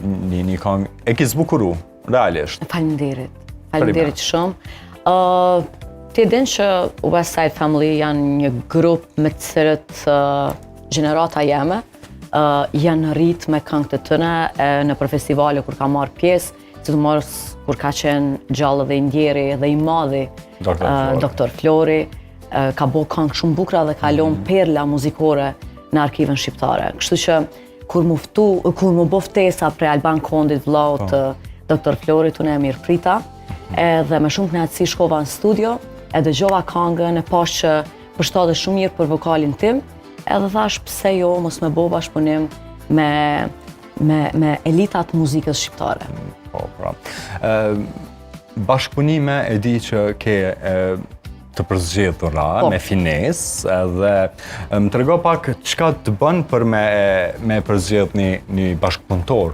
një këngë e ki zbukuru, realisht. Faleminderit shumë. Ti din që West Side Family janë një grup me të cilët gjenerata jeme janë rrit me këngët e tëne në për festivale kur ka marrë pjesë, sidomos kur ka qenë gjallë dhe i ndjeri dhe i madhi Dr. Flori, ka bo këngë shumë bukra dhe ka lënë perla muzikore në arkivën shqiptare. Kështu që kur mu bo ftesa për Alban Kondit, vllau të Dr. Florit, unë e mirë prita, edhe me shumë kënaqësi shkova në studio, e dëgjova këngën, e pash që përshtatet shumë mirë për vokalin tim, edhe thash pse jo mos me bo bashkëpunim me elitat muzikës shqiptare. Po, pra. Bashkëpunime e di që ke të përzgjedhura me finesë, edhe më trego pak çka të bën për me përzgjedh një bashkëpunëtor